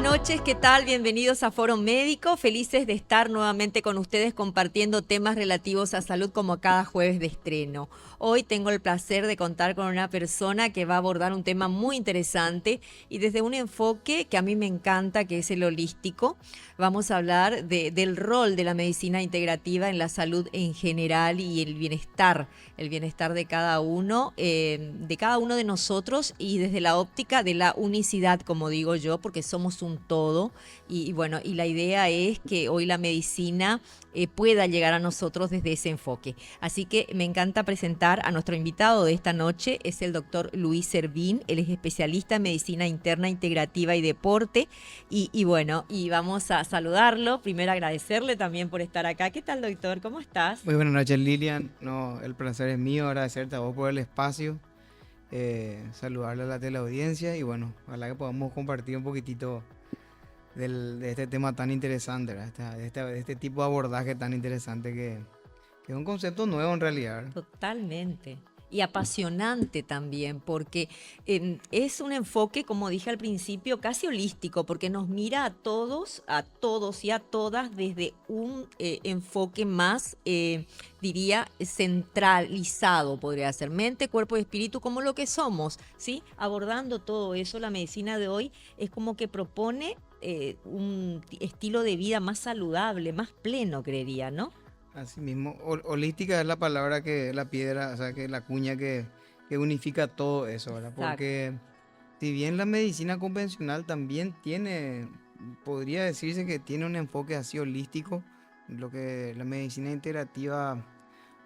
noches, ¿qué tal? Bienvenidos a Foro Médico. Felices de estar nuevamente con ustedes compartiendo temas relativos a salud como cada jueves de estreno. Hoy tengo el placer de contar con una persona que va a abordar un tema muy interesante y desde un enfoque que a mí me encanta, que es el holístico. Vamos a hablar del rol de la medicina integrativa en la salud en general y el bienestar de cada uno de nosotros y desde la óptica de la unicidad, como digo yo, porque somos un todo y bueno, y la idea es que hoy la medicina pueda llegar a nosotros desde ese enfoque. Así que me encanta presentar a nuestro invitado de esta noche, es el doctor Luis Servín. Él es especialista en medicina interna, integrativa y deporte y bueno, y vamos a saludarlo, primero agradecerle también por estar acá. ¿Qué tal, doctor? ¿Cómo estás? Muy buenas noches, Lilian. No, el placer es mío, agradecerte a vos por el espacio, saludarle a la teleaudiencia y bueno, ojalá que podamos compartir un poquitito de este tema tan interesante, ¿verdad? De este tipo de abordaje tan interesante que es un concepto nuevo en realidad, ¿verdad? Totalmente. Y apasionante también, porque es un enfoque, como dije al principio, casi holístico, porque nos mira a todos y a todas desde un enfoque más, diría, centralizado, podría ser, mente, cuerpo y espíritu, como lo que somos, ¿sí? Abordando todo eso, la medicina de hoy es como que propone un estilo de vida más saludable, más pleno, creería, ¿no? Así mismo, holística es la palabra que la piedra, o sea, que la cuña que unifica todo eso, ¿verdad? Exacto. Porque si bien la medicina convencional también tiene, podría decirse que tiene un enfoque así holístico, lo que la medicina integrativa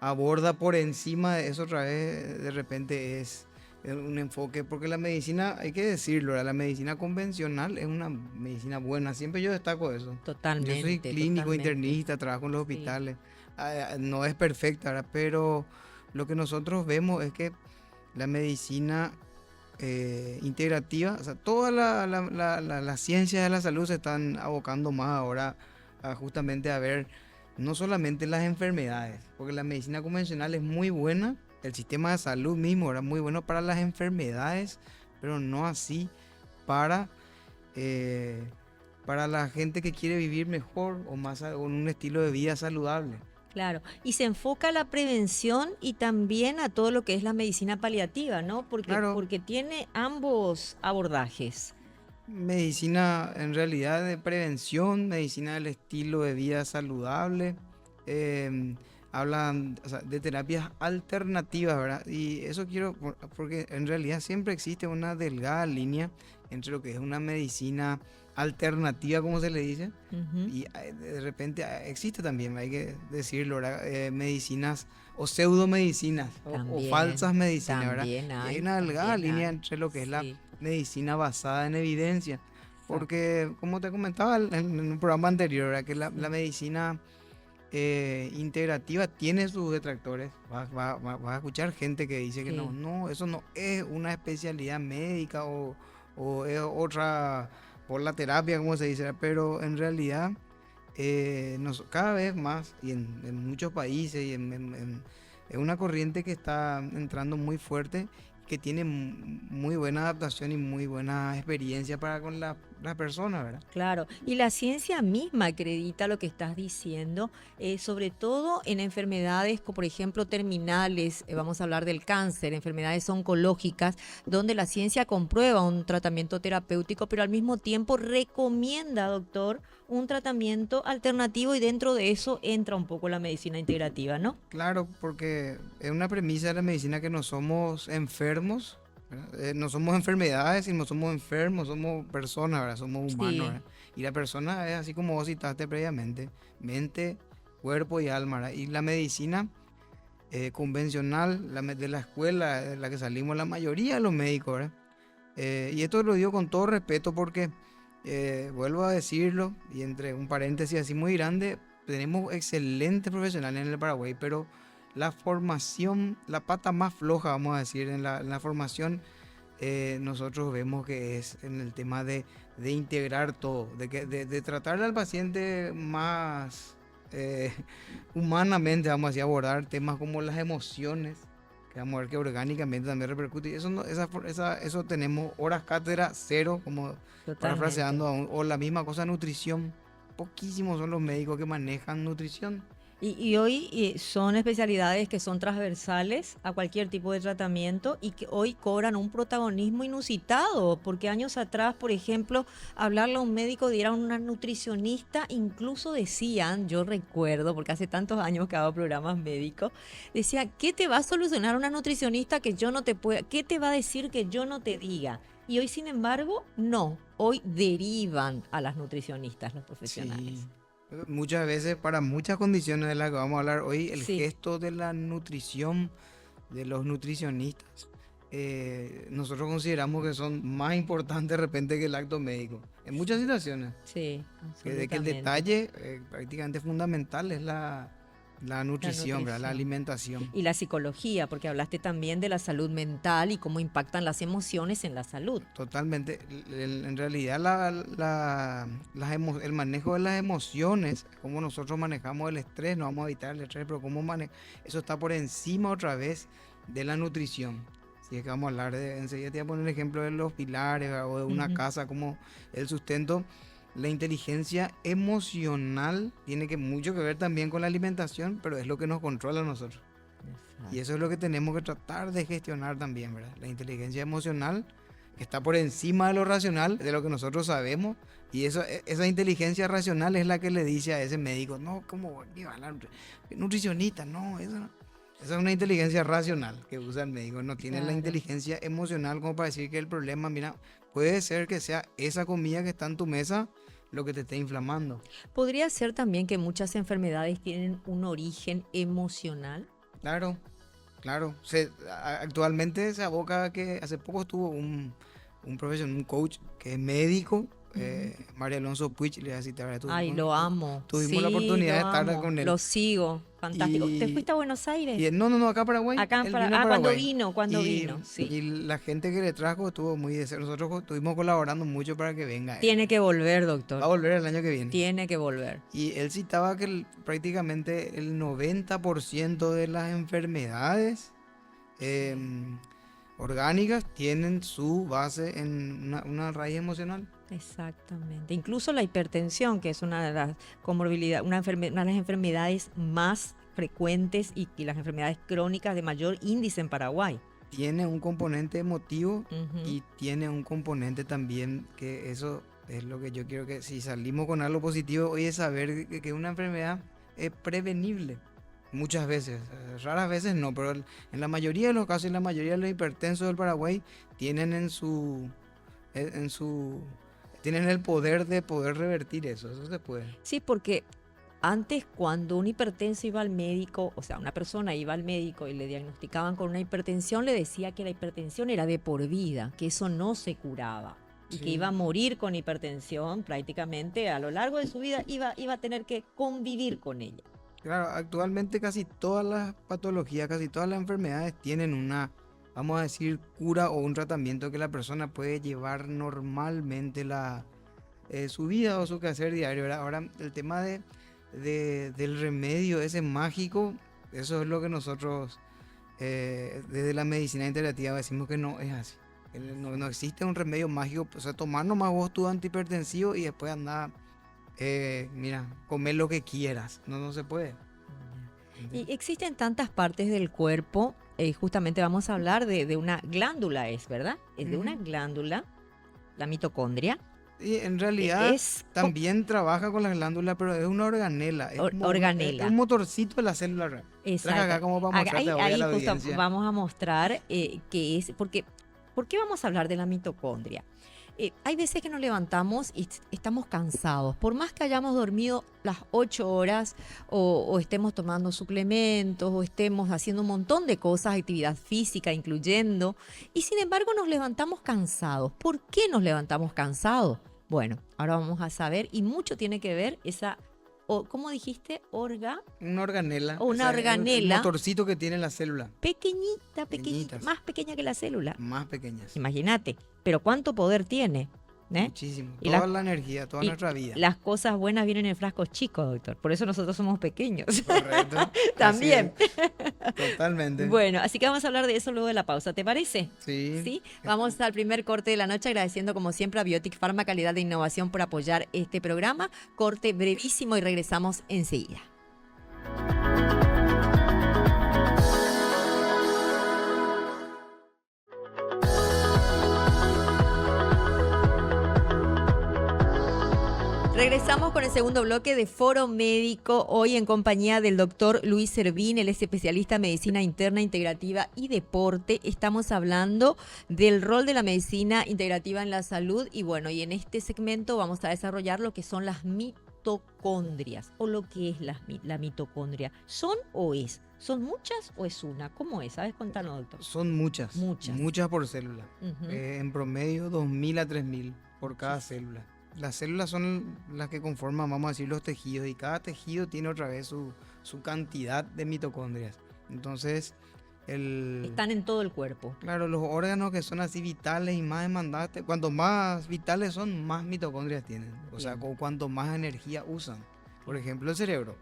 aborda por encima de eso otra vez, de repente es un enfoque, porque la medicina, hay que decirlo, ¿verdad? La medicina convencional es una medicina buena, siempre yo destaco eso. Yo soy Totalmente, clínico, totalmente. internista, trabajo en los Sí. hospitales, no es perfecta, ¿verdad? Pero lo que nosotros vemos es que la medicina integrativa, o sea, todas las ciencias de la salud se están abocando más ahora a justamente a ver no solamente las enfermedades, porque la medicina convencional es muy buena, el sistema de salud mismo era muy bueno para las enfermedades, pero no así para, eh, para la gente que quiere vivir mejor o más con un estilo de vida saludable. Claro, y se enfoca a la prevención y también a todo lo que es la medicina paliativa, ¿no? Claro, Porque tiene ambos abordajes. medicina en realidad de prevención, medicina del estilo de vida saludable, em, hablan, o sea, de terapias alternativas, ¿verdad? Y eso quiero, porque en realidad siempre existe una delgada línea entre lo que es una medicina alternativa, como se le dice, Ujú. y de repente existe también, hay que decirlo, ¿verdad? Medicinas o pseudomedicinas o También, falsas medicinas, ¿verdad? también Y hay hay, una delgada también línea hay. entre lo que es la Sí, medicina basada en evidencia. exacto. Porque, como te comentaba en un programa anterior, ¿verdad? Que la Sí, medicina integrativa tiene sus detractores. Vas a escuchar gente que dice que no, sí. no, eso no es una especialidad médica o es otra por la terapia, como se dice, ¿verdad? Pero en realidad, cada vez más, y en muchos países, y es una corriente que está entrando muy fuerte, que tiene muy buena adaptación y muy buena experiencia para con las personas, ¿verdad? Claro, y la ciencia misma acredita lo que estás diciendo, sobre todo en enfermedades como por ejemplo terminales, vamos a hablar del cáncer, enfermedades oncológicas, donde la ciencia comprueba un tratamiento terapéutico, pero al mismo tiempo recomienda, doctor, un tratamiento alternativo y dentro de eso entra un poco la medicina integrativa, ¿no? Claro, porque es una premisa de la medicina que no somos enfermos, ¿verdad? No somos enfermedades, sino somos enfermos, somos personas, ¿verdad? Somos humanos, Sí, ¿verdad? Y la persona es así como vos citaste previamente, mente, cuerpo y alma, ¿verdad? Y la medicina convencional, de la escuela de la que salimos la mayoría de los médicos, ¿verdad? Y esto lo digo con todo respeto porque, vuelvo a decirlo, y entre un paréntesis así muy grande, tenemos excelentes profesionales en el Paraguay, pero la formación, la pata más floja, vamos a decir, en la formación, nosotros vemos que es en el tema de integrar todo, de tratar al paciente más humanamente, vamos a decir, abordar temas como las emociones, que vamos a ver que orgánicamente también repercute. Y eso, no, eso tenemos horas cátedra cero, como parafraseando, o la misma cosa, nutrición. Poquísimos son los médicos que manejan nutrición. Y hoy son especialidades que son transversales a cualquier tipo de tratamiento y que hoy cobran un protagonismo inusitado, porque años atrás, por ejemplo, hablarle a un médico de ir a una nutricionista, incluso decían, yo recuerdo, porque hace tantos años que hago programas médicos, decía, ¿qué te va a solucionar una nutricionista que yo no te pueda, qué te va a decir que yo no te diga? Y hoy, sin embargo, no, hoy derivan a las nutricionistas los profesionales. Sí. Muchas veces, para muchas condiciones de las que vamos a hablar hoy, el gesto de la nutrición, de los nutricionistas, nosotros consideramos que son más importantes de repente que el acto médico. En muchas situaciones. Sí, de que el detalle prácticamente fundamental es la nutrición, ¿verdad? La alimentación. Y la psicología, porque hablaste también de la salud mental y cómo impactan las emociones en la salud. Totalmente. En realidad el manejo de las emociones, cómo nosotros manejamos el estrés, no vamos a evitar el estrés, pero eso está por encima otra vez de la nutrición. Si es que vamos a hablar enseguida te voy a poner el ejemplo de los pilares o de una casa como el sustento. La inteligencia emocional tiene mucho que ver también con la alimentación, pero es lo que nos controla a nosotros. Exacto. Y eso es lo que tenemos que tratar de gestionar también, ¿verdad? La inteligencia emocional está por encima de lo racional, de lo que nosotros sabemos, y esa inteligencia racional es la que le dice a ese médico, no, ¿cómo nutricionista? No, eso no. Esa es una inteligencia racional que usa el médico, no tiene la inteligencia emocional como para decir que el problema, mira, puede ser que sea esa comida que está en tu mesa lo que te esté inflamando. ¿Podría ser también que muchas enfermedades tienen un origen emocional? Claro. Actualmente se aboca a que hace poco estuvo un profesional, un coach que es médico, María Alonso Puig, le voy a citar. Ay, lo amo. Tuvimos la oportunidad de estar con él. Lo sigo, fantástico. ¿Te fuiste a Buenos Aires? No, acá a Paraguay. Cuando vino. Sí. Y la gente que le trajo estuvo muy de cerca. Nosotros estuvimos colaborando mucho para que venga. Tiene que volver, doctor. Va a volver el año que viene. Tiene que volver. Y él citaba que prácticamente el 90% de las enfermedades orgánicas tienen su base en una raíz emocional. Exactamente. Incluso la hipertensión, que es una de las comorbilidades, una de las enfermedades más frecuentes y las enfermedades crónicas de mayor índice en Paraguay. Tiene un componente emotivo y tiene un componente también que eso es lo que yo quiero que si salimos con algo positivo hoy es saber que una enfermedad es prevenible. Muchas veces, raras veces no, pero en la mayoría de los casos, la mayoría de los hipertensos del Paraguay tienen tienen el poder de poder revertir eso se puede. Sí, porque antes cuando un hipertenso iba al médico, o sea, una persona iba al médico y le diagnosticaban con una hipertensión, le decía que la hipertensión era de por vida, que eso no se curaba. Y que iba a morir con hipertensión prácticamente a lo largo de su vida, iba a tener que convivir con ella. Claro, actualmente casi todas las patologías, casi todas las enfermedades tienen una, vamos a decir, cura o un tratamiento que la persona puede llevar normalmente su vida o su quehacer diario, ¿verdad? Ahora, el tema del remedio ese mágico, eso es lo que nosotros desde la medicina integrativa decimos que no es así. No existe un remedio mágico, o sea, tomar nomás vos tu antihipertensivo y después andar... comer lo que quieras, no se puede. Y existen tantas partes del cuerpo, justamente vamos a hablar de una glándula, ¿verdad? Es de una glándula, la mitocondria. Y en realidad también trabaja con la glándula, pero es una organela. Es organela. Es un motorcito de la célula. Exacto. Acá como para mostrarte ahora a la audiencia. Vamos a mostrar qué es, porque ¿por qué vamos a hablar de la mitocondria? Hay veces que nos levantamos y estamos cansados. Por más que hayamos dormido las 8 horas o estemos tomando suplementos o estemos haciendo un montón de cosas, actividad física incluyendo, y sin embargo nos levantamos cansados. ¿Por qué nos levantamos cansados? Bueno, ahora vamos a saber y mucho tiene que ver esa... ¿Cómo dijiste? Una organela. Una organela. El motorcito que tiene la célula. Pequeñita, más pequeña que la célula. Más pequeñas. Imagínate. Pero ¿cuánto poder tiene? Muchísimo. Y Toda la energía, toda y nuestra vida. las cosas buenas vienen en frascos chicos, doctor. Por eso nosotros somos pequeños. Correcto. Así También. es. Totalmente. Bueno, así que vamos a hablar de eso luego de la pausa, ¿te parece? Sí. Sí. Vamos al primer corte de la noche agradeciendo como siempre a Biotic Pharma Calidad de Innovación por apoyar este programa. Corte brevísimo y regresamos enseguida. Regresamos con el segundo bloque de Foro Médico, hoy en compañía del doctor Luis Servín, él es especialista en medicina interna, integrativa y deporte. Estamos hablando del rol de la medicina integrativa en la salud y bueno, y en este segmento vamos a desarrollar lo que son las mitocondrias o lo que es la mitocondria. ¿Son o es? ¿Son muchas o es una? ¿Cómo es? ¿Sabes? Contanos, doctor. Son muchas. Muchas. Muchas por célula. Ujú. En promedio 2.000 a 3.000 por cada célula. Las células son las que conforman, vamos a decir, los tejidos y cada tejido tiene otra vez su cantidad de mitocondrias. Entonces, Están en todo el cuerpo. claro, los órganos que son así vitales y más demandantes, cuanto más vitales son, más mitocondrias tienen. O sea, Bien. cuanto más energía usan. Por ejemplo, el cerebro.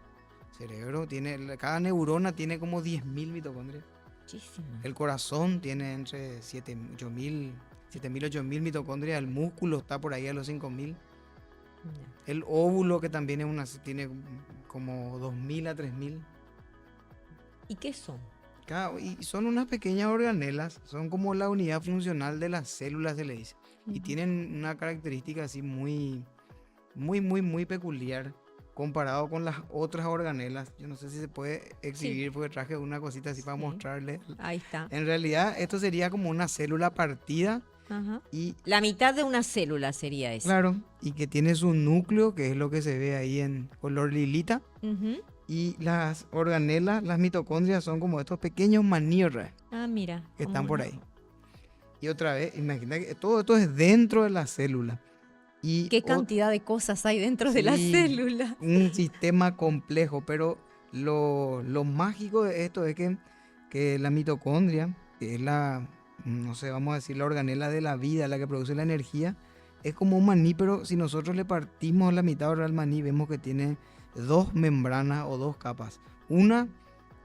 El cerebro tiene, cada neurona tiene como 10.000 mitocondrias. Muchísimo. El corazón tiene entre 7.000, 8.000 mitocondrias. El músculo está por ahí a los 5.000. El óvulo, que también tiene como 2.000 a 3.000. ¿Y qué son? Y son unas pequeñas organelas, son como la unidad funcional de las células, se le dice. Y tienen una característica así muy peculiar comparado con las otras organelas. Yo no sé si se puede exhibir porque traje una cosita así para mostrarle. Ahí está. En realidad esto sería como una célula partida Ajá. y La mitad de una célula sería eso. claro, y que tiene su núcleo, que es lo que se ve ahí en color lilita. Ujú. Y las organelas, las mitocondrias, son como estos pequeños manillos Ah, mira. que como están por una- ahí. Y otra vez, imagina que todo esto es dentro de la célula. Y ¿Qué cantidad de cosas hay dentro de la Sí, célula? un sistema complejo, pero lo mágico de esto es que la mitocondria, que es no sé, vamos a decir, la organela de la vida, la que produce la energía, es como un maní, pero si nosotros le partimos la mitad ahora al maní, vemos que tiene dos membranas o dos capas. Una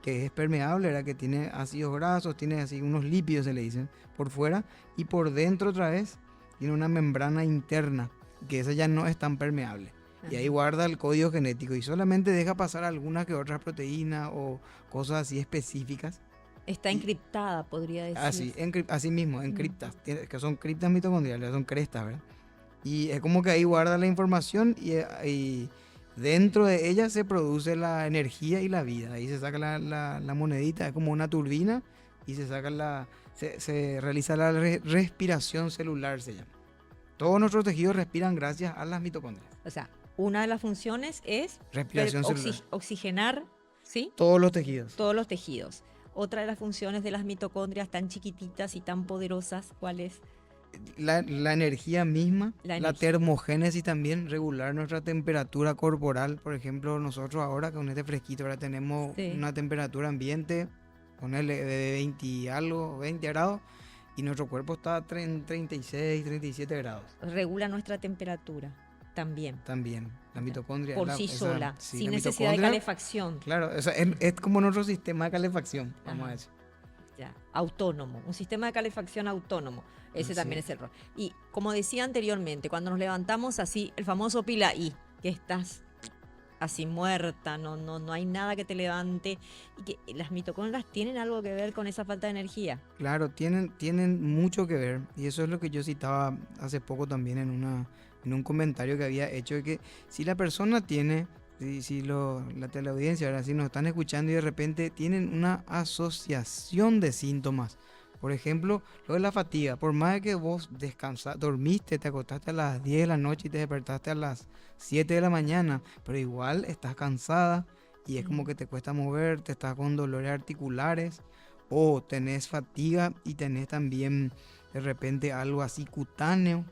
que es permeable, que tiene ácidos grasos, tiene así unos lípidos, se le dicen, por fuera, y por dentro otra vez tiene una membrana interna, que esa ya no es tan permeable. Y ahí Ajá. guarda el código genético y solamente deja pasar algunas que otras proteínas o cosas así específicas. Está Y- encriptada, podría decir. Así mismo, en criptas, que son criptas mitocondriales, son crestas, ¿verdad? Y es como que ahí guarda la información y dentro de ella se produce la energía y la vida. Ahí se saca la monedita, es como una turbina y se saca se realiza la respiración celular, se llama. Todos nuestros tejidos respiran gracias a las mitocondrias. O sea, una de las funciones es Respiración celular. oxigenar, ¿sí? Todos los tejidos. Todos los tejidos. Otra de las funciones de las mitocondrias tan chiquititas y tan poderosas, ¿cuál es? La energía misma, La la energía. termogénesis también, regular nuestra temperatura corporal. Por ejemplo, nosotros ahora con este fresquito ahora tenemos Sí. una temperatura ambiente, ponerle de 20 y algo, 20 grados, y nuestro cuerpo está a 36, 37 grados Regula nuestra temperatura también. también. La mitocondria. Por sí sola, sí, sin la necesidad de mitocondria, calefacción. claro, o sea, es como nuestro sistema de calefacción, vamos Ajá. a decir. Ya, autónomo, un sistema de calefacción autónomo. Ese Sí. también es el rol. Y como decía anteriormente, cuando nos levantamos así, el famoso pila I, que estás así muerta, no hay nada que te levante, y que las mitocondrias tienen algo que ver con esa falta de energía. Claro, tienen mucho que ver, y eso es lo que yo citaba hace poco también en un comentario que había hecho, de que si la persona tiene, si la teleaudiencia, ahora si nos están escuchando y de repente tienen una asociación de síntomas, por ejemplo, lo de la fatiga, por más de que vos dormiste, te acostaste a las 10 de la noche y te despertaste a las 7 de la mañana, pero igual estás cansada y es como que te cuesta moverte, estás con dolores articulares, o tenés fatiga y tenés también de repente algo así cutáneo,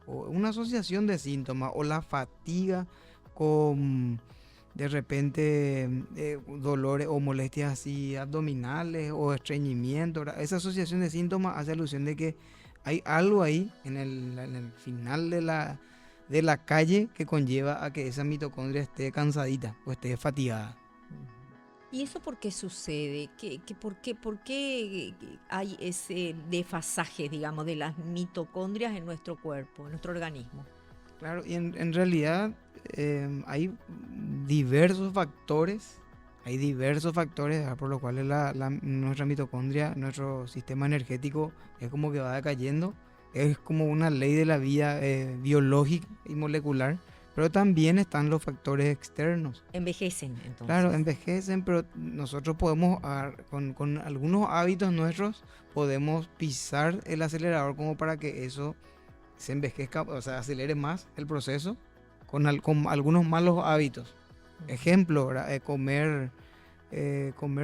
o una asociación de síntomas, o la fatiga con de repente dolores o molestias así abdominales o estreñimiento, ¿verdad? Esa asociación de síntomas hace alusión de que hay algo ahí en el final de la calle que conlleva a que esa mitocondria esté cansadita o esté fatigada. ¿Y eso por qué sucede? Por qué hay ese desfasaje, digamos, de las mitocondrias en nuestro cuerpo, en nuestro organismo? Claro, y en realidad hay diversos factores, ¿verdad? Por los cuales nuestra mitocondria, nuestro sistema energético es como que va decayendo. Es como una ley de la vida biológica y molecular, pero también están los factores externos. Envejecen, entonces. Claro, envejecen, pero nosotros podemos, con algunos hábitos nuestros, podemos pisar el acelerador como para que eso se envejezca, o sea, acelere más el proceso con algunos malos hábitos. Ejemplo, ¿verdad? Comer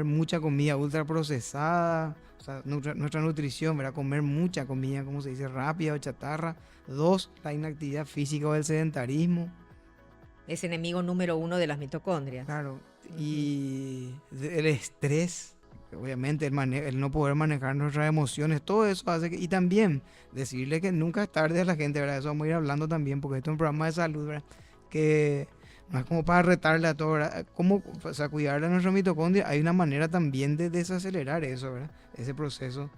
mucha comida ultraprocesada, o sea, nuestra nutrición, ¿verdad? Comer mucha comida, como se dice, rápida o chatarra. 2, la inactividad física o el sedentarismo. Es enemigo número 1 de las mitocondrias. Claro, y el estrés, obviamente el no poder manejar nuestras emociones, todo eso hace que, y también decirle que nunca es tarde a la gente, ¿verdad? Eso vamos a ir hablando también, porque esto es un programa de salud, ¿verdad? Que no es como para retarle a todo, ¿verdad? Como, o sea, cuidarle a nuestra mitocondria, hay una manera también de desacelerar eso, ¿verdad? Ese proceso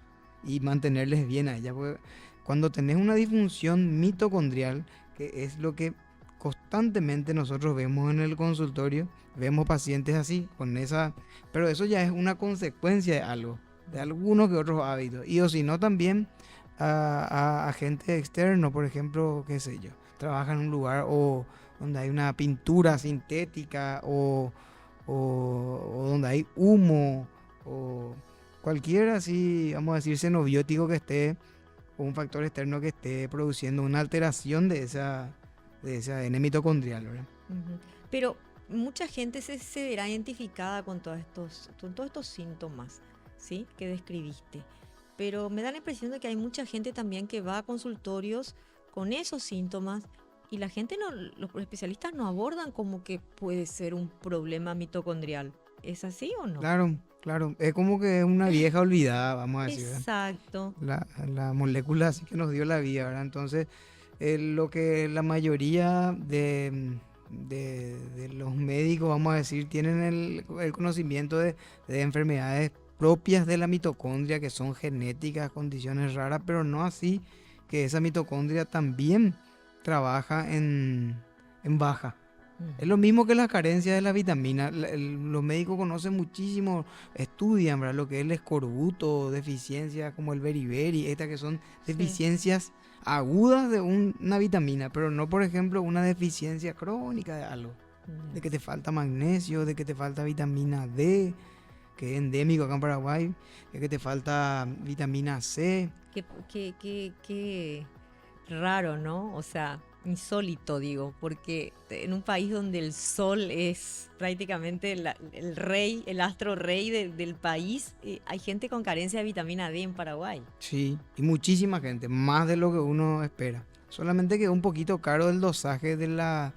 y mantenerles bien a ella, porque cuando tenés una disfunción mitocondrial, que es lo que constantemente nosotros vemos en el consultorio, vemos pacientes así, con esa, pero eso ya es una consecuencia de algo, de algunos que otros hábitos, y o si no también a gente externo, por ejemplo, qué sé yo, trabaja en un lugar o donde hay una pintura sintética o donde hay humo o cualquier así, vamos a decir, xenobiótico que esté, o un factor externo que esté produciendo una alteración de esa ADN mitocondrial, ¿verdad? Pero mucha gente se verá identificada con todos estos síntomas, ¿sí? Que describiste. Pero me da la impresión de que hay mucha gente también que va a consultorios con esos síntomas y la gente los especialistas no abordan como que puede ser un problema mitocondrial. ¿Es así o no? Claro, claro. Es como que es una vieja olvidada, vamos a decir, ¿verdad? Exacto. La molécula así que nos dio la vida, ¿verdad? Entonces, lo que la mayoría de los médicos, vamos a decir, tienen el conocimiento de enfermedades propias de la mitocondria, que son genéticas, condiciones raras, pero no así que esa mitocondria también trabaja en baja. Es lo mismo que las carencias de la vitamina. Los médicos conocen muchísimo, estudian, ¿verdad? Lo que es el escorbuto, deficiencias como el beriberi, estas que son deficiencias agudas de una vitamina, pero no, por ejemplo, una deficiencia crónica de algo. De que te falta magnesio, de que te falta vitamina D, que es endémico acá en Paraguay, de que te falta vitamina C. Qué raro, ¿no? O sea, insólito, digo, porque en un país donde el sol es prácticamente el rey, el astro rey del país, hay gente con carencia de vitamina D en Paraguay. Sí, y muchísima gente, más de lo que uno espera. Solamente que es un poquito caro el dosaje de la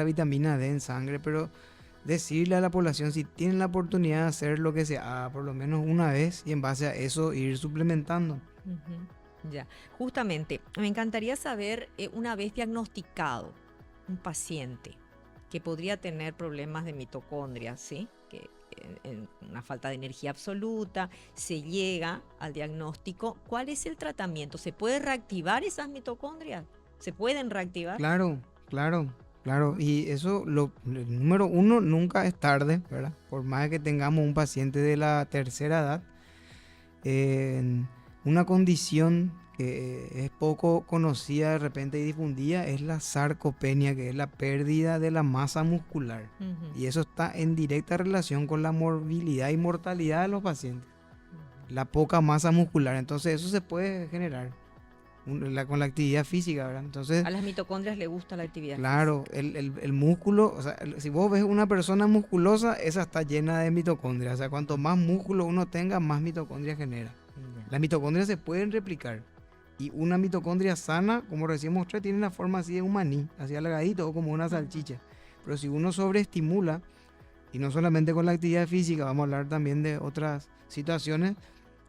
vitamina D en sangre, pero decirle a la población si tienen la oportunidad de hacer lo que sea, por lo menos una vez, y en base a eso ir suplementando. Ya, justamente, me encantaría saber, una vez diagnosticado un paciente que podría tener problemas de mitocondrias, ¿sí? Que una falta de energía absoluta, se llega al diagnóstico, ¿cuál es el tratamiento? ¿Se puede reactivar esas mitocondrias? ¿Se pueden reactivar? Claro, y eso, el número uno, nunca es tarde, ¿verdad? Por más que tengamos un paciente de la tercera edad, una condición que es poco conocida de repente y difundida es la sarcopenia, que es la pérdida de la masa muscular. Y eso está en directa relación con la morbilidad y mortalidad de los pacientes. La poca masa muscular. Entonces eso se puede generar con la actividad física, ¿verdad? Entonces, a las mitocondrias les gusta la actividad claro, el músculo, o sea, si vos ves una persona musculosa, esa está llena de mitocondrias. O sea, cuanto más músculo uno tenga, más mitocondrias genera. Las mitocondrias se pueden replicar. Y una mitocondria sana, como recién mostré, tiene una forma así de un maní, así alargadito o como una salchicha. Pero si uno sobreestimula, y no solamente con la actividad física, vamos a hablar también de otras situaciones,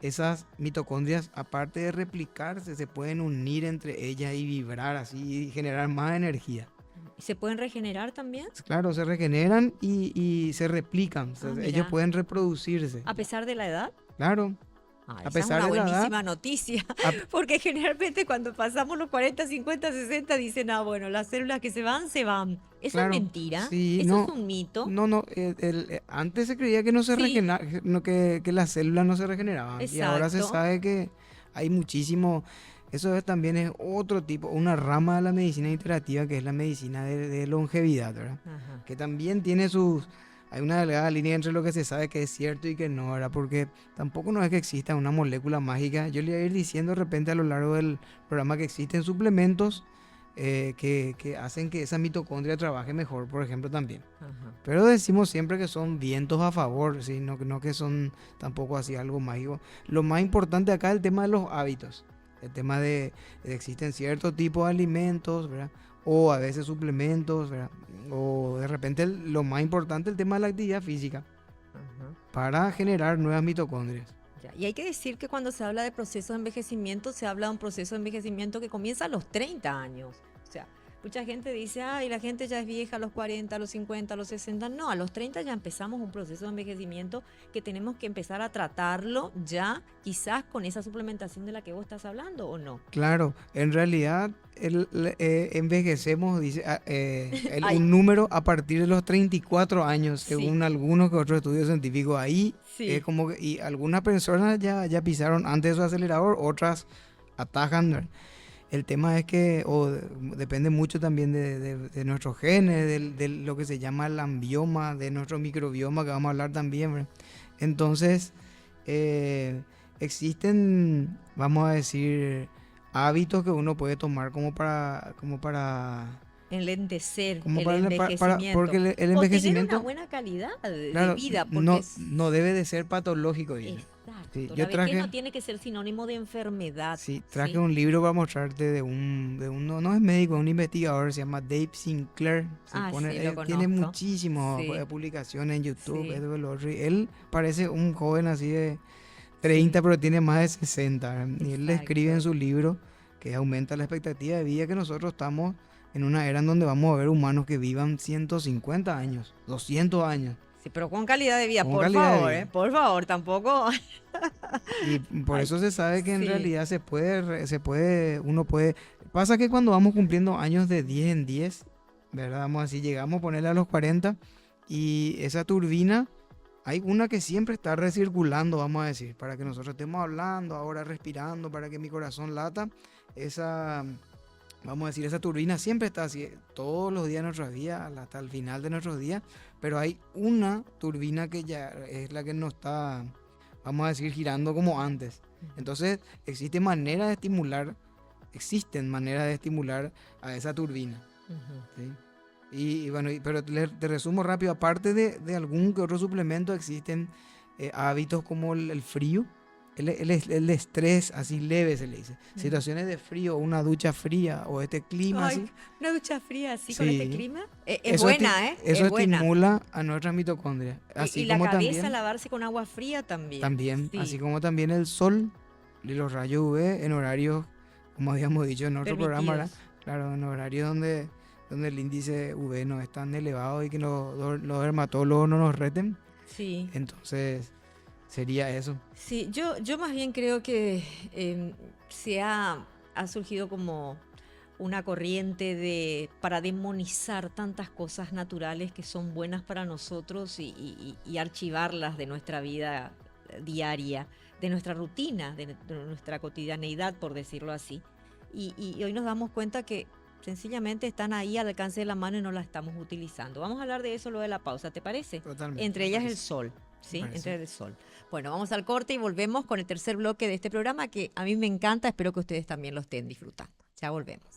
esas mitocondrias, aparte de replicarse, se pueden unir entre ellas y vibrar así y generar más energía. ¿Se pueden regenerar también? Claro, se regeneran y se replican. Ellos Mira, pueden reproducirse. a pesar de la edad. Claro, a Esa es pesar una de la edad. buenísima noticia, porque generalmente cuando pasamos los 40, 50, 60 dicen, bueno, las células que se van, se van. Eso es Claro, mentira, sí, eso no, es un mito. no, antes se creía que no se Sí, regenera, no, que las células no se regeneraban y ahora se exacto. sabe que hay muchísimo, también es otro tipo, una rama de la medicina integrativa que es la medicina de longevidad, ¿verdad? Ajá. Que también tiene hay una delgada línea entre lo que se sabe que es cierto y que no, ¿verdad? Porque tampoco no es que exista una molécula mágica. Yo le voy a ir diciendo de repente a lo largo del programa que existen suplementos que hacen que esa mitocondria trabaje mejor, por ejemplo, también. Ajá. Pero decimos siempre que son vientos a favor, ¿sí? No que son tampoco así algo mágico. Lo más importante acá es el tema de los hábitos. El tema de existen ciertos tipos de alimentos, ¿verdad? O a veces suplementos, ¿verdad? O de repente lo más importante el tema de la actividad física Ajá. para generar nuevas mitocondrias. Ya. Y hay que decir que cuando se habla de proceso de envejecimiento, se habla de un proceso de envejecimiento que comienza a los 30 años. O sea, mucha gente dice, ay, la gente ya es vieja a los 40, a los 50, a los 60. No, a los 30 ya empezamos un proceso de envejecimiento que tenemos que empezar a tratarlo ya, quizás con esa suplementación de la que vos estás hablando, ¿o no? Claro, en realidad envejecemos, dice, Ay, un número a partir de los 34 años, sí, según algunos que otros estudios científicos. Ahí es sí. como que, y algunas personas ya pisaron antes de su acelerador, otras atajan, ¿verdad? El tema es que depende mucho también de nuestros genes, de lo que se llama el ambioma, de nuestro microbioma, que vamos a hablar también, ¿verdad? Entonces, existen, vamos a decir, hábitos que uno puede tomar Enlentecer como el porque envejecimiento. el O tener una envejecimiento, buena calidad de claro, vida, porque no debe de ser patológico, dice. Sí, exacto, la yo vejez traje, no tiene que ser sinónimo de enfermedad, sí, traje ¿sí? un libro para mostrarte no es médico, es un investigador, se llama Dave Sinclair. Sí, lo Tiene conozco. muchísimas Sí, publicaciones en YouTube, sí, esto, lo otro, y él parece un joven así de 30 sí, pero tiene más de 60, ¿verdad? Y él le escribe en exacto. su libro que aumenta la expectativa de vida, que nosotros estamos en una era en donde vamos a ver humanos que vivan 150 años, 200 años, Sí, pero con calidad de vida, con calidad de vida. por favor, tampoco. Y por Ay, eso se sabe que en sí, realidad uno puede. Pasa que cuando vamos cumpliendo años de 10 en 10, ¿verdad? Vamos así, llegamos a ponerle a los 40 y esa turbina, hay una que siempre está recirculando, vamos a decir, para que nosotros estemos hablando, ahora respirando, para que mi corazón lata. Esa, vamos a decir, esa turbina siempre está así, todos los días de nuestros días, hasta el final de nuestros días, pero hay una turbina que ya es la que no está, vamos a decir, girando como antes. Entonces, existen maneras de estimular a esa turbina, ujú. ¿sí? Y bueno, pero te resumo rápido, aparte de algún que otro suplemento, existen hábitos como el frío, el estrés así leve se le dice. Ujú. Situaciones de frío, una ducha fría o este clima Ay, así. una ducha fría así con este Sí, clima. Es eso, buena, ¿eh? eso Es buena. estimula a nuestras mitocondrias. Y Así la como cabeza, también, lavarse con agua fría también. también, así Sí, como también el sol y los rayos UV en horarios, como habíamos dicho en otro programa, ¿verdad? permitidos. Claro, en horarios donde el índice UV no es tan elevado y que los dermatólogos no nos reten. Sí. Entonces, sería eso. Sí, yo más bien creo que ha surgido como una corriente para demonizar tantas cosas naturales que son buenas para nosotros y archivarlas de nuestra vida diaria, de nuestra rutina, de nuestra cotidianeidad, por decirlo así. Y hoy nos damos cuenta que sencillamente están ahí al alcance de la mano y no las estamos utilizando. Vamos a hablar de eso luego de la pausa, ¿te parece? Totalmente, Entre me ellas el parece. sol. Me ¿Sí? parece. Entre el sol. Bueno, vamos al corte y volvemos con el tercer bloque de este programa que a mí me encanta, espero que ustedes también lo estén disfrutando. Ya volvemos.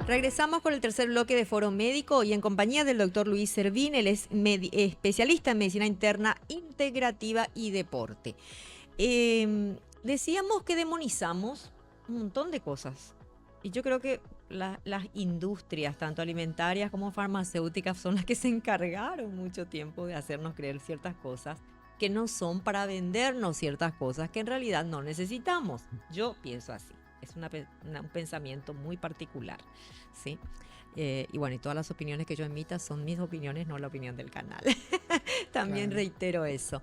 Regresamos con el tercer bloque de Foro Médico y en compañía del doctor Luis Servín, él es especialista en medicina interna integrativa y deporte. Decíamos que demonizamos un montón de cosas. Y yo creo que las industrias, tanto alimentarias como farmacéuticas, son las que se encargaron mucho tiempo de hacernos creer ciertas cosas que no son para vendernos ciertas cosas que en realidad no necesitamos. Yo pienso así. Es un pensamiento muy particular, ¿sí? Y bueno, y todas las opiniones que yo emita son mis opiniones, no la opinión del canal. También Claro. reitero eso.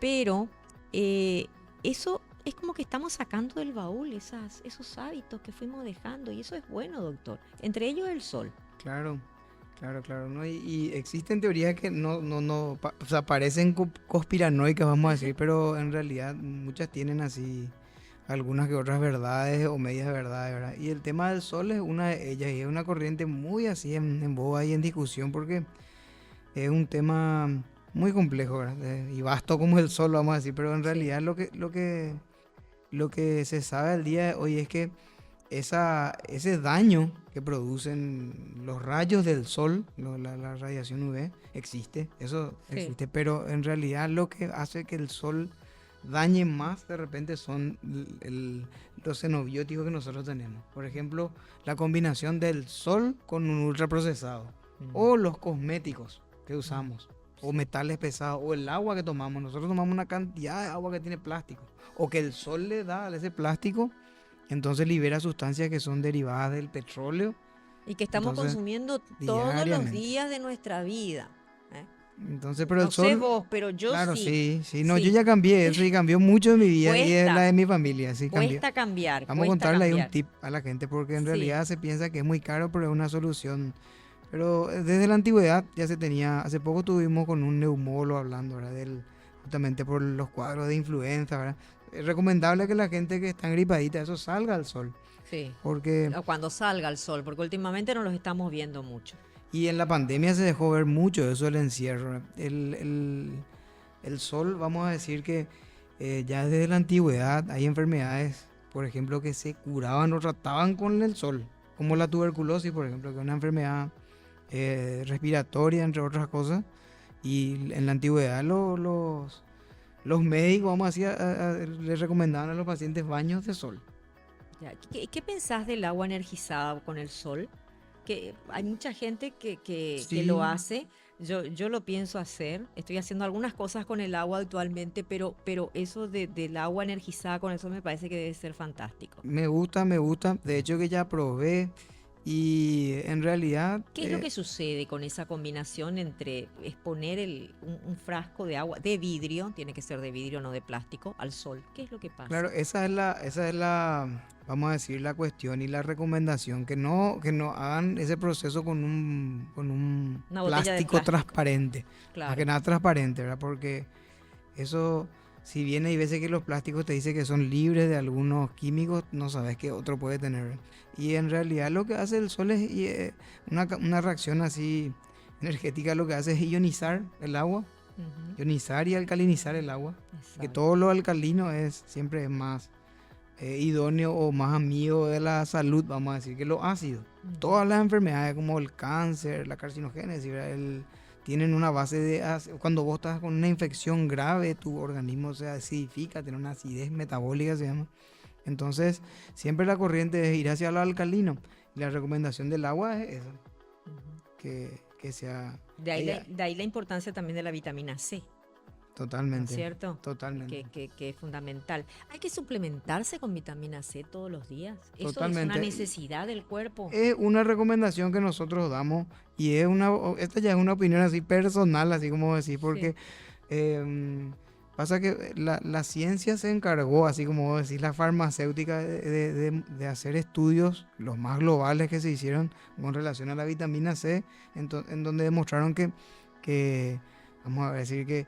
Pero eso es como que estamos sacando del baúl esos hábitos que fuimos dejando, y eso es bueno, doctor. Entre ellos el sol. Claro, claro, ¿no? Y existen teorías que o sea, parecen conspiranoicas, vamos a decir, pero en realidad muchas tienen así algunas que otras verdades o medias verdades, ¿verdad? Y el tema del sol es una de ellas y es una corriente muy así en boga y en discusión porque es un tema muy complejo, ¿verdad? Y vasto como el sol, vamos a decir, pero en Sí, realidad lo que se sabe al día de hoy es que ese daño que producen los rayos del sol, la radiación UV, existe, eso sí. existe, pero en realidad lo que hace que el sol dañe más de repente son los xenobióticos que nosotros tenemos. Por ejemplo, la combinación del sol con un ultraprocesado, Mm, o los cosméticos que mm, usamos, o sí. metales pesados, o el agua que tomamos. Nosotros tomamos una cantidad de agua que tiene plástico, o que el sol le da a ese plástico, entonces libera sustancias que son derivadas del petróleo, Y que estamos entonces consumiendo todos los diariamente. días de nuestra vida. ¿Eh? Entonces, pero el No sé sol, vos, pero yo claro, sí. sí, sí, no, yo Sí. ya cambié eso y cambió mucho de mi vida y de la Cuesta, de mi familia, sí, cambió. cuesta cambiar, Vamos a cuesta contarle ahí un cambiar. tip a la gente porque en Sí. realidad se piensa que es muy caro, pero es una solución. Pero desde la antigüedad ya se tenía, hace poco tuvimos con un neumólogo hablando, ¿verdad? Justamente por los cuadros de influenza, ¿verdad? Es recomendable que la gente que está gripadita, eso salga al sol, Sí, porque, o cuando salga el sol, porque últimamente no los estamos viendo mucho. y en la pandemia se dejó ver mucho eso del encierro, ¿verdad? El sol, vamos a decir que ya desde la antigüedad hay enfermedades, por ejemplo, que se curaban o trataban con el sol, como la tuberculosis, por ejemplo, que es una enfermedad respiratoria, entre otras cosas. Y en la antigüedad los médicos, vamos a decir, les recomendaban a los pacientes baños de sol. Ya, ¿qué pensás del agua energizada con el sol? Que hay mucha gente que lo Sí, hace. Yo lo pienso hacer. Estoy haciendo algunas cosas con el agua actualmente, pero eso del agua energizada con el sol me parece que debe ser fantástico. me gusta, me gusta. De hecho que ya probé y en realidad ¿Qué es lo que sucede con esa combinación entre exponer un frasco de agua de vidrio, tiene que ser de vidrio, no de plástico, al sol? ¿Qué es lo que claro, pasa? vamos a decir, la cuestión y la recomendación, que no hagan ese proceso con un Una botella de plástico plástico, transparente, más que claro. nada transparente, ¿verdad? Porque eso, si bien hay veces que los plásticos te dicen que son libres de algunos químicos, no sabes que otro puede tener, ¿verdad? Y en realidad lo que hace el sol es una reacción así energética, lo que hace es ionizar el agua, Ujú, ionizar y alcalinizar el agua, que todo exacto. lo alcalino es siempre es más idóneo o más amigo de la salud, vamos a decir, que lo ácido. Ujú, Todas las enfermedades como el cáncer, la carcinogénesis, ¿verdad? Tienen una base de cuando vos estás con una infección grave, tu organismo se acidifica, tiene una acidez metabólica, se llama. Entonces, siempre la corriente es ir hacia lo alcalino. Y la recomendación del agua es esa, ujú. que sea De ella, de ahí la importancia también de la vitamina C, ¿no es totalmente, cierto? totalmente. Que es fundamental. ¿Hay que suplementarse con vitamina C todos los días? ¿Eso es una Totalmente. necesidad del cuerpo? Es una recomendación que nosotros damos y esta ya es una opinión así personal, así como decís, Sí. porque pasa que la ciencia se encargó, así como vos decís, la farmacéutica, de hacer estudios, los más globales que se hicieron con relación a la vitamina C, en donde demostraron que vamos a decir que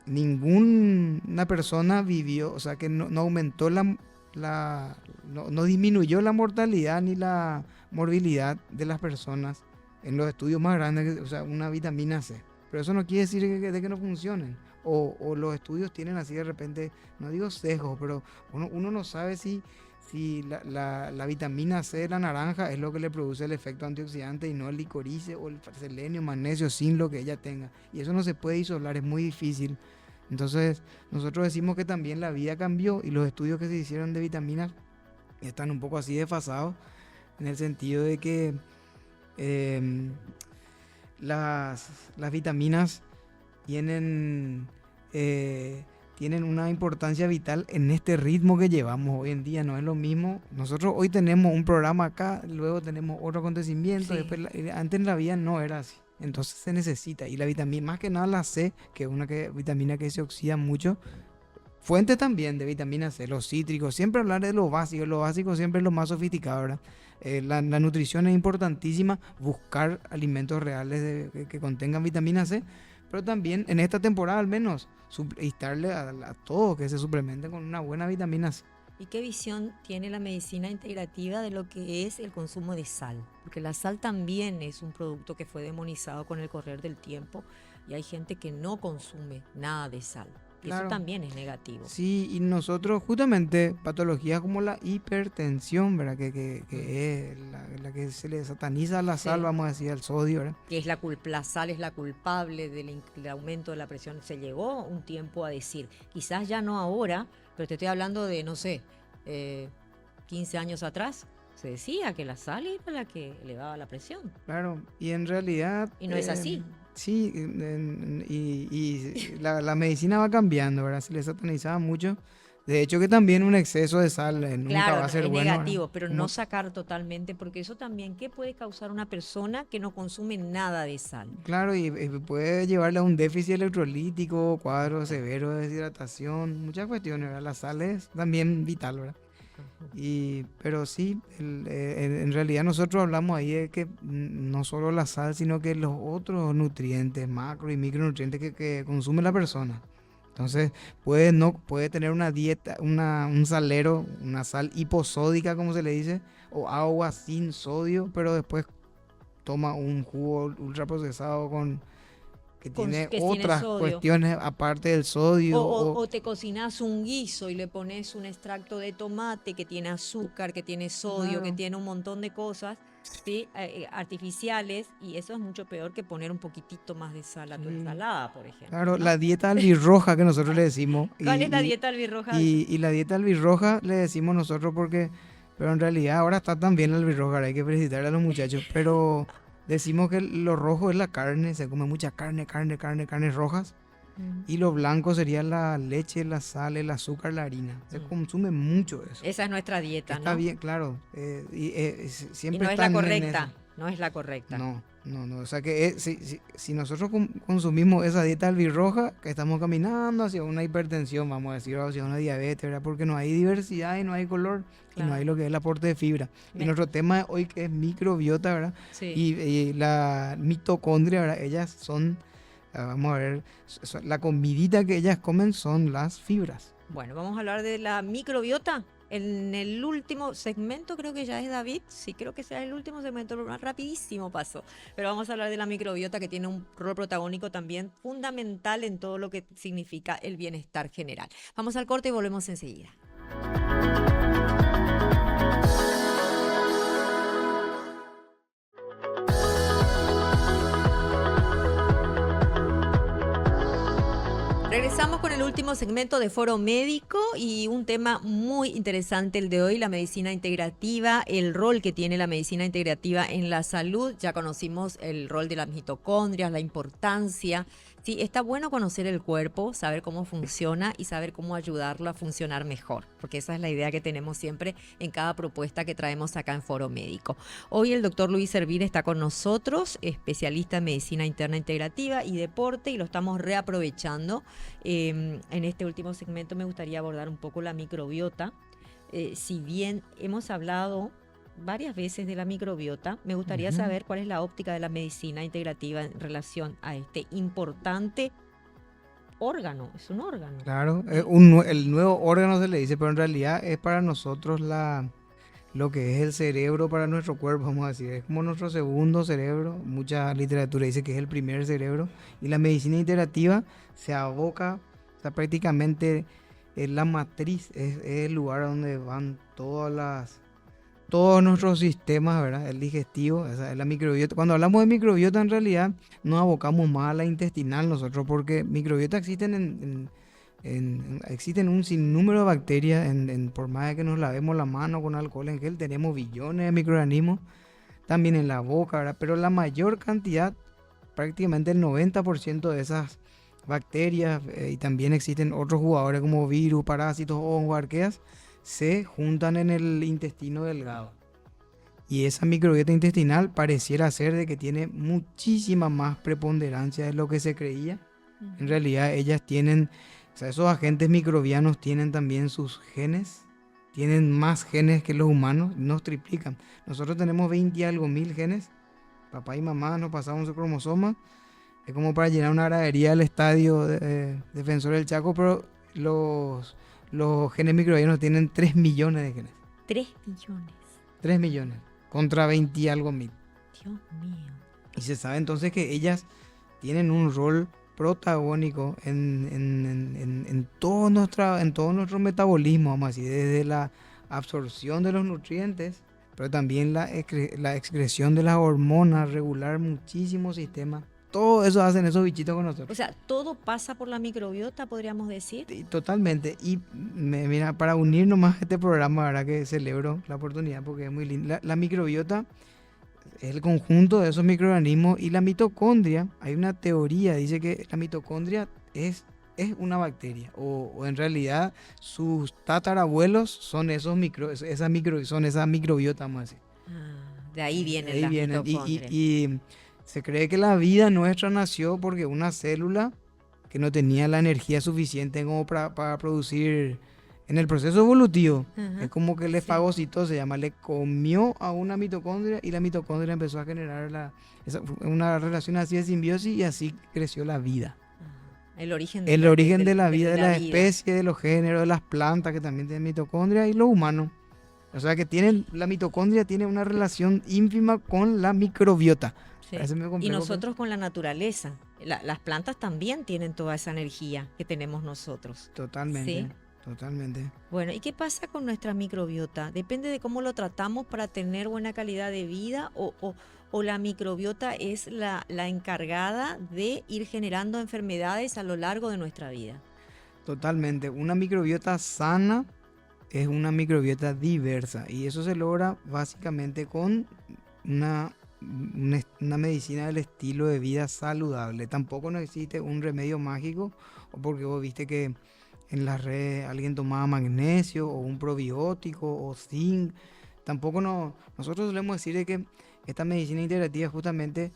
ninguna persona vivió, o sea, que no aumentó no disminuyó la mortalidad ni la morbilidad de las personas en los estudios más grandes, o sea, una vitamina C. Pero eso no quiere decir de que no funcionen. O los estudios tienen así de repente, no digo sesgo, pero uno no sabe si la vitamina C de la naranja es lo que le produce el efecto antioxidante y no el licorice o el selenio, magnesio, sin lo que ella tenga. Y eso no se puede isolar, es muy difícil. Entonces, nosotros decimos que también la vida cambió y los estudios que se hicieron de vitaminas están un poco así desfasados, en el sentido de que em, las vitaminas tienen, tienen una importancia vital en este ritmo que llevamos hoy en día. No es lo mismo. Nosotros hoy tenemos un programa acá, luego tenemos otro acontecimiento, Sí. después antes en la vida no era así. Entonces se necesita. Y la vitamina, más que nada la C, que es una vitamina que se oxida mucho. Fuentes también de vitamina C, los cítricos. Siempre hablar de lo básico siempre es lo más sofisticado, ¿verdad? La nutrición es importantísima, buscar alimentos reales que contengan vitamina C, pero también en esta temporada al menos instarle a todos que se suplementen con una buena vitamina C. ¿Y qué visión tiene la medicina integrativa de lo que es el consumo de sal? Porque la sal también es un producto que fue demonizado con el correr del tiempo y hay gente que no consume nada de sal. Y eso Claro. también es negativo. Sí, y nosotros justamente patologías como la hipertensión, ¿verdad? Que es la que se le sataniza a la Sí. sal, vamos a decir, al sodio, ¿verdad? Que es la sal es la culpable del aumento de la presión. Se llegó un tiempo a decir, quizás ya no ahora, pero te estoy hablando de, no sé, 15 años atrás, se decía que la sal era la que elevaba la presión. Claro, y en realidad... Y no es así. Sí, la medicina va cambiando, ¿verdad? Se le satanizaba mucho. De hecho que también un exceso de sal nunca Claro, va a ser es bueno, negativo, ¿verdad? pero Como- no sacar totalmente, porque eso también, ¿qué puede causar una persona que no consume nada de sal? Claro, y puede llevarle a un déficit electrolítico, cuadro severo de deshidratación, muchas cuestiones, ¿verdad? La sal es también vital, ¿verdad? Pero sí, en realidad nosotros hablamos ahí de que no solo la sal, sino que los otros nutrientes, macro y micronutrientes que consume la persona. Entonces puede tener una dieta, un salero, una sal hiposódica, como se le dice, o agua sin sodio, pero después toma un jugo ultraprocesado que tiene Que tiene otras sodio. cuestiones aparte del sodio. O te cocinas un guiso y le pones un extracto de tomate que tiene azúcar, que tiene sodio, que Claro. tiene un montón de cosas, ¿sí? Artificiales, y eso es mucho peor que poner un poquitito más de sal a tu Sí. ensalada, por ejemplo. Claro, ¿no? la dieta albirroja que nosotros le decimos. ¿Cuál es la dieta albirroja? Y la dieta albirroja le decimos nosotros porque, pero en realidad ahora está también la albirroja, hay que felicitar a los muchachos, pero decimos que lo rojo es la carne, se come mucha carnes rojas, y lo blanco sería la leche, la sal, el azúcar, la harina. Se consume mucho eso. Esa es nuestra dieta, Está ¿no? bien, claro, Y siempre no es la están en correcta, eso. no es la correcta. No, no. O sea que si nosotros consumimos esa dieta albirroja, que estamos caminando hacia una hipertensión, vamos a decir, o hacia una diabetes, ¿verdad? Porque no hay diversidad y no hay color y no Claro. hay lo que es el aporte de fibra. Y nuestro tema de hoy que es microbiota, ¿verdad? Sí. Y la mitocondria, ¿verdad? Ellas son, vamos a ver, la comidita que ellas comen son las fibras. Bueno, vamos a hablar de la microbiota. En el último segmento, creo que ya es David, sí, creo que sea el último segmento, rapidísimo paso. Pero vamos a hablar de la microbiota, que tiene un rol protagónico también fundamental en todo lo que significa el bienestar general. Vamos al corte y volvemos enseguida. Regresamos con el último segmento de Foro Médico y un tema muy interesante el de hoy, la medicina integrativa, el rol que tiene la medicina integrativa en la salud. Ya conocimos el rol de las mitocondrias, la importancia. Sí, está bueno conocer el cuerpo, saber cómo funciona y saber cómo ayudarlo a funcionar mejor, porque esa es la idea que tenemos siempre en cada propuesta que traemos acá en Foro Médico. Hoy el doctor Luis Servin está con nosotros, especialista en medicina interna integrativa y deporte, y lo estamos reaprovechando. En este último segmento me gustaría abordar un poco la microbiota. Si bien hemos hablado varias veces de la microbiota, me gustaría saber cuál es la óptica de la medicina integrativa en relación a este importante órgano. Es un órgano. Claro, el nuevo órgano se le dice, pero en realidad es para nosotros lo que es el cerebro para nuestro cuerpo, vamos a decir. Es como nuestro segundo cerebro. Mucha literatura dice que es el primer cerebro. Y la medicina integrativa se aboca, o sea, prácticamente es la matriz, es el lugar donde van todos nuestros sistemas, ¿verdad? El digestivo, esa es la microbiota. Cuando hablamos de microbiota, en realidad nos abocamos más a la intestinal nosotros, porque microbiota existen Existen un sinnúmero de bacterias, por más de que nos lavemos la mano con alcohol en gel, tenemos billones de microorganismos, también en la boca, ¿verdad? Pero la mayor cantidad, prácticamente el 90% de esas bacterias, y también existen otros jugadores como virus, parásitos, hongos, arqueas, se juntan en el intestino delgado. Y esa microbiota intestinal pareciera ser de que tiene muchísima más preponderancia de lo que se creía. En realidad ellas tienen, o sea, esos agentes microbianos tienen también sus genes, tienen más genes que los humanos, nos triplican. Nosotros tenemos 20 y algo mil genes, papá y mamá nos pasaron su cromosoma, es como para llenar una gradería del estadio Defensor del Chaco, pero los genes microbianos tienen 3 millones de genes. 3 millones. 3 millones contra 20 y algo mil. Dios mío. Y se sabe entonces que ellas tienen un rol protagónico en todo nuestro metabolismo, vamos a decir, desde la absorción de los nutrientes, pero también la excreción de las hormonas, regular muchísimos sistemas. Todo eso hacen esos bichitos con nosotros. O sea, todo pasa por la microbiota, podríamos decir. Sí, totalmente. Y mira, para unir nomás este programa, la verdad que celebro la oportunidad porque es muy linda. La microbiota es el conjunto de esos microorganismos, y la mitocondria, hay una teoría, dice que la mitocondria es una bacteria, o en realidad sus tatarabuelos son esa microbiota, vamos a decir. De ahí vienen Ahí las vienen. mitocondrias. Y se cree que la vida nuestra nació porque una célula que no tenía la energía suficiente como para producir en el proceso evolutivo, es como que le fagocitó, se llama, le comió a una mitocondria, y la mitocondria empezó a generar una relación así de simbiosis, y así creció la vida. El origen de la vida, de la especie, de los géneros, de las plantas que también tienen mitocondria, y los humanos. O sea que la mitocondria tiene una relación ínfima con la microbiota. Sí. Y nosotros con la naturaleza. Las plantas también tienen toda esa energía que tenemos nosotros. Totalmente. ¿Sí? Totalmente. Bueno, ¿y qué pasa con nuestra microbiota? ¿Depende de cómo lo tratamos para tener buena calidad de vida, o la microbiota es la encargada de ir generando enfermedades a lo largo de nuestra vida? Totalmente. Una microbiota sana es una microbiota diversa, y eso se logra básicamente con una medicina del estilo de vida saludable. Tampoco no existe un remedio mágico, o porque vos viste que en las redes alguien tomaba magnesio o un probiótico o zinc. Tampoco nosotros solemos decir de que esta medicina integrativa, justamente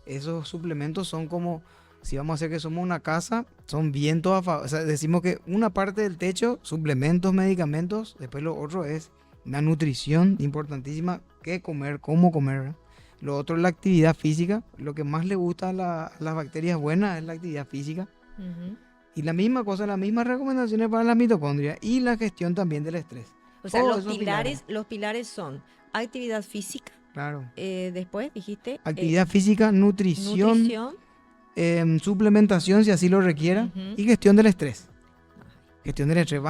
esos suplementos son como, si vamos a hacer que somos una casa, son vientos a favor. O sea, decimos que una parte del techo, suplementos, medicamentos, después lo otro es la nutrición importantísima, qué comer, cómo comer, ¿verdad? Lo otro es la actividad física. Lo que más le gusta a las bacterias buenas es la actividad física. Y la misma cosa, las mismas recomendaciones para la mitocondria, y la gestión también del estrés. O sea, los pilares son actividad física. Claro. Después dijiste. Actividad física, nutrición, suplementación si así lo requiera, y gestión del estrés. Gestión del estrés.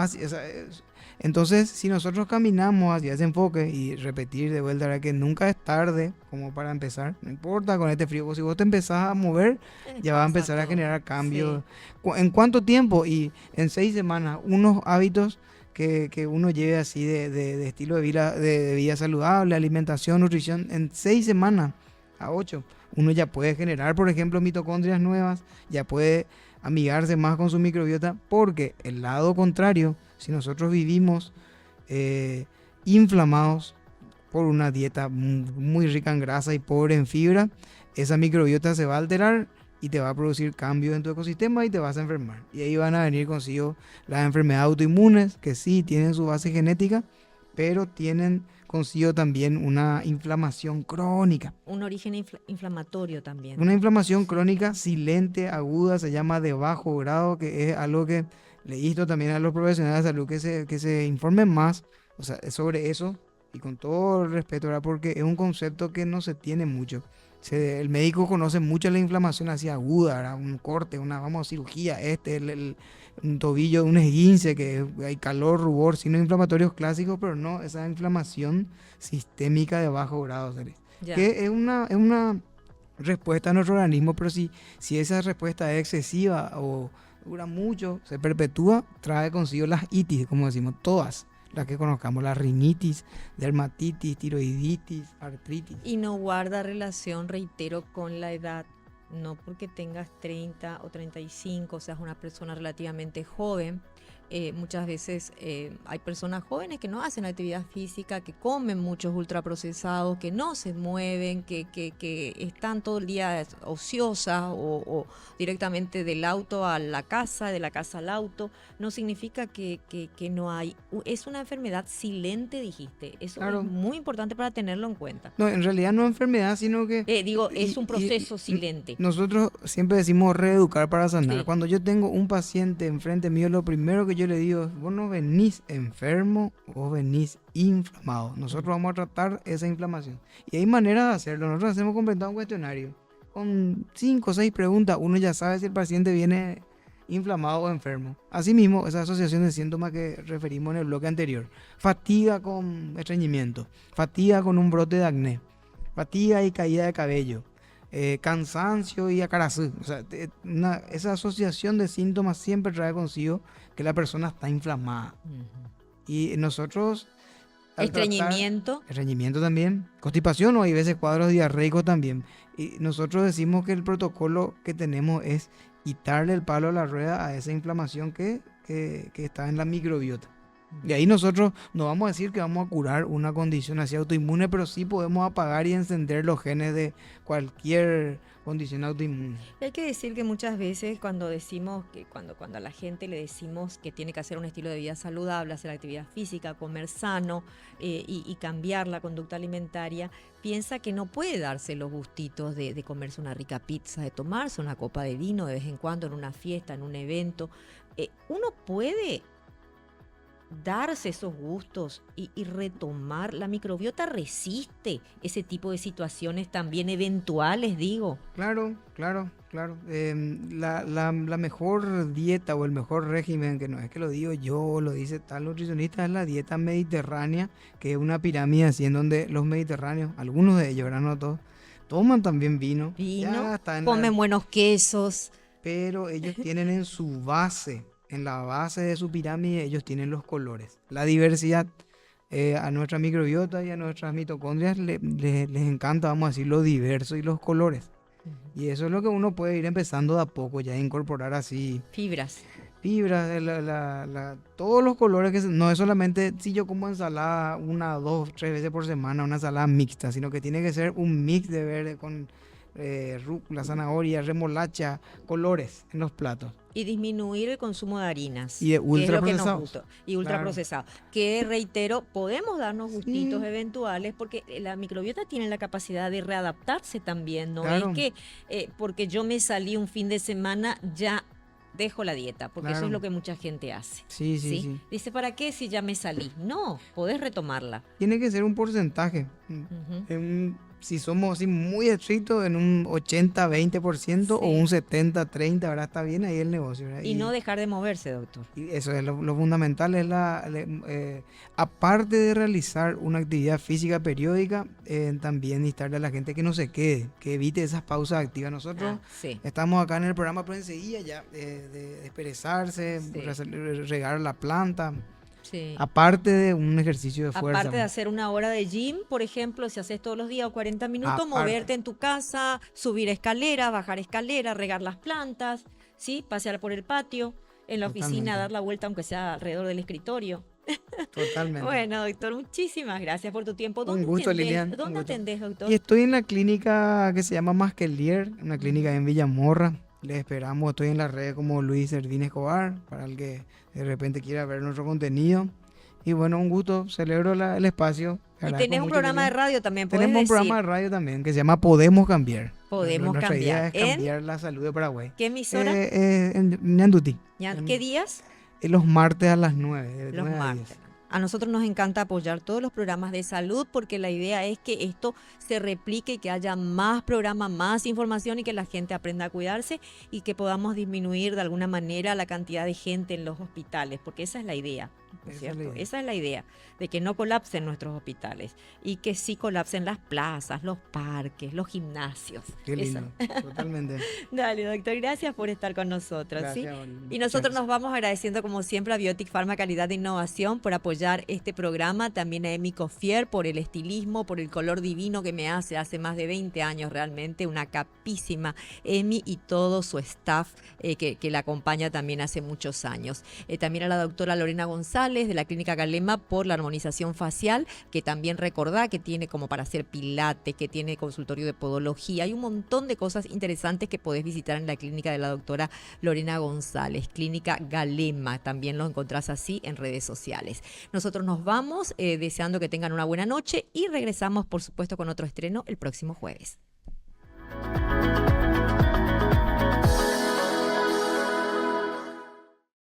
Entonces, si nosotros caminamos hacia ese enfoque, y repetir de vuelta, ¿verdad?, que nunca es tarde como para empezar, no importa con este frío, si vos te empezás a mover, ya va a empezar a generar cambios. Sí. ¿En cuánto tiempo? Y en 6 semanas, unos hábitos que uno lleve así de estilo de vida saludable, alimentación, nutrición, en 6 semanas a 8, uno ya puede generar, por ejemplo, mitocondrias nuevas, ya puede amigarse más con su microbiota, porque el lado contrario, si nosotros vivimos inflamados por una dieta muy rica en grasa y pobre en fibra, esa microbiota se va a alterar y te va a producir cambios en tu ecosistema y te vas a enfermar. Y ahí van a venir consigo las enfermedades autoinmunes, que sí tienen su base genética, pero tienen consigo también una inflamación crónica. Un origen inflamatorio también. Una inflamación crónica silente, aguda, se llama de bajo grado, que es algo que le insto también a los profesionales de salud que se informen más, o sea, sobre eso, y con todo el respeto, ¿verdad?, porque es un concepto que no se tiene mucho. El médico conoce mucho la inflamación así aguda, ¿verdad?, un corte, vamos, cirugía, un tobillo, un esguince, que hay calor, rubor, signos inflamatorios clásicos, pero no esa inflamación sistémica de bajo grado, que es una respuesta a nuestro organismo, pero si esa respuesta es excesiva o dura mucho, se perpetúa, trae consigo las itis, como decimos, todas las que conozcamos, la rinitis, dermatitis, tiroiditis, artritis. Y no guarda relación, reitero, con la edad. No porque tengas 30 o 35, seas una persona relativamente joven. Muchas veces hay personas jóvenes que no hacen actividad física, que comen muchos ultraprocesados, que no se mueven, que están todo el día ociosas o directamente del auto a la casa, de la casa al auto. No significa que no hay. Es una enfermedad silente, dijiste. Eso Claro. es muy importante para tenerlo en cuenta. No, en realidad no es enfermedad, sino que... Es un proceso silente. Nosotros siempre decimos reeducar para sanar. Sí. Cuando yo tengo un paciente enfrente mío, lo primero que yo le digo es, vos no venís enfermo, vos venís inflamado. Nosotros vamos a tratar esa inflamación. Y hay maneras de hacerlo. Nosotros hacemos completar un cuestionario. Con 5 o 6 preguntas, uno ya sabe si el paciente viene inflamado o enfermo. Asimismo, esa asociación de síntomas que referimos en el bloque anterior. Fatiga con estreñimiento, fatiga con un brote de acné, fatiga y caída de cabello, cansancio y acarazú. O sea, esa asociación de síntomas siempre trae consigo que la persona está inflamada. Y nosotros... Estreñimiento. Estreñimiento también. Constipación o hay veces cuadros diarreicos también. Y nosotros decimos que el protocolo que tenemos es quitarle el palo a la rueda a esa inflamación que está en la microbiota. Y ahí nosotros no vamos a decir que vamos a curar una condición así autoinmune, pero sí podemos apagar y encender los genes de cualquier condición autoinmune. Hay que decir que muchas veces cuando decimos que cuando a la gente le decimos que tiene que hacer un estilo de vida saludable, hacer actividad física, comer sano y cambiar la conducta alimentaria, piensa que no puede darse los gustitos de comerse una rica pizza, de tomarse una copa de vino de vez en cuando en una fiesta, en un evento. Uno puede darse esos gustos y retomar. La microbiota resiste ese tipo de situaciones también eventuales, digo. Claro. La mejor dieta o el mejor régimen, que no es que lo digo yo, lo dice tal nutricionista, es la dieta mediterránea, que es una pirámide así en donde los mediterráneos, algunos de ellos, ¿verdad? No todos, toman también vino. Comen buenos quesos. Pero ellos tienen en su base, en la base de su pirámide, ellos tienen los colores, la diversidad. A nuestra microbiota y a nuestras mitocondrias les encanta, vamos a decir, lo diverso y los colores. Y eso es lo que uno puede ir empezando de a poco, ya a incorporar así. Fibras, todos los colores, que no es solamente si yo como ensalada 1, 2, 3 veces por semana, una ensalada mixta, sino que tiene que ser un mix de verde con rúcula, zanahoria, remolacha, colores en los platos. Y disminuir el consumo de harinas. Y de ultraprocesados. Y ultraprocesados. Claro. Que, reitero, podemos darnos gustitos eventuales porque la microbiota tiene la capacidad de readaptarse también. No es que porque yo me salí un fin de semana ya dejo la dieta, porque eso es lo que mucha gente hace. Sí. Dice, ¿para qué si ya me salí? No, podés retomarla. Tiene que ser un porcentaje. Si somos así muy estrictos, en un 80-20% o un 70-30, ¿verdad? Está bien ahí el negocio, ¿verdad? Y no dejar de moverse, doctor. Y eso es lo fundamental, es aparte de realizar una actividad física periódica, también instarle a la gente que no se quede, que evite esas pausas activas. Nosotros estamos acá en el programa, pero enseguida ya de desperezarse, regar la planta. Sí. Aparte de un ejercicio de fuerza. Aparte de hacer 1 hora de gym, por ejemplo, si haces todos los días o 40 minutos, moverte en tu casa, subir escaleras, bajar escaleras, regar las plantas, ¿sí? Pasear por el patio, en la oficina, dar la vuelta aunque sea alrededor del escritorio. Totalmente. Bueno, doctor, muchísimas gracias por tu tiempo. Un gusto, Lilian. ¿Dónde atendés, doctor? Y estoy en la clínica que se llama Masquelier, una clínica en Villamorra. Les esperamos, estoy en las redes como Luis Servín Escobar, para el que de repente quiera ver nuestro contenido. Y bueno, un gusto, celebro el espacio. Y tenés un programa de radio también, ¿puedes Tenemos un programa de radio también que se llama Podemos Cambiar. Nuestra idea es cambiar la salud de Paraguay. ¿Qué emisora? En Ñanduti. ¿Qué días? Los martes a las 9. Los martes. A nosotros nos encanta apoyar todos los programas de salud porque la idea es que esto se replique y que haya más programas, más información y que la gente aprenda a cuidarse y que podamos disminuir de alguna manera la cantidad de gente en los hospitales, porque esa es la idea. ¿no es Esa es la cierto? idea. Esa es la idea, de que no colapsen nuestros hospitales y que sí colapsen las plazas, los parques, los gimnasios. Qué Eso. lindo, totalmente. Dale, doctor, gracias por estar con nosotros. ¿sí? Gracias, Valeria. Y Muchas nosotros nos gracias. vamos agradeciendo como siempre a Biotic Pharma Calidad de Innovación por apoyar este programa, también a Emi Cofier por el estilismo, por el color divino que me hace más de 20 años realmente, una capísima Emi y todo su staff que la acompaña también hace muchos años. También a la doctora Lorena González de la Clínica Galema por la armonización facial, que también recordá que tiene como para hacer pilates, que tiene consultorio de podología, hay un montón de cosas interesantes que podés visitar en la clínica de la doctora Lorena González, Clínica Galema, también lo encontrás así en redes sociales. Nosotros nos vamos deseando que tengan una buena noche y regresamos por supuesto con otro estreno el próximo jueves.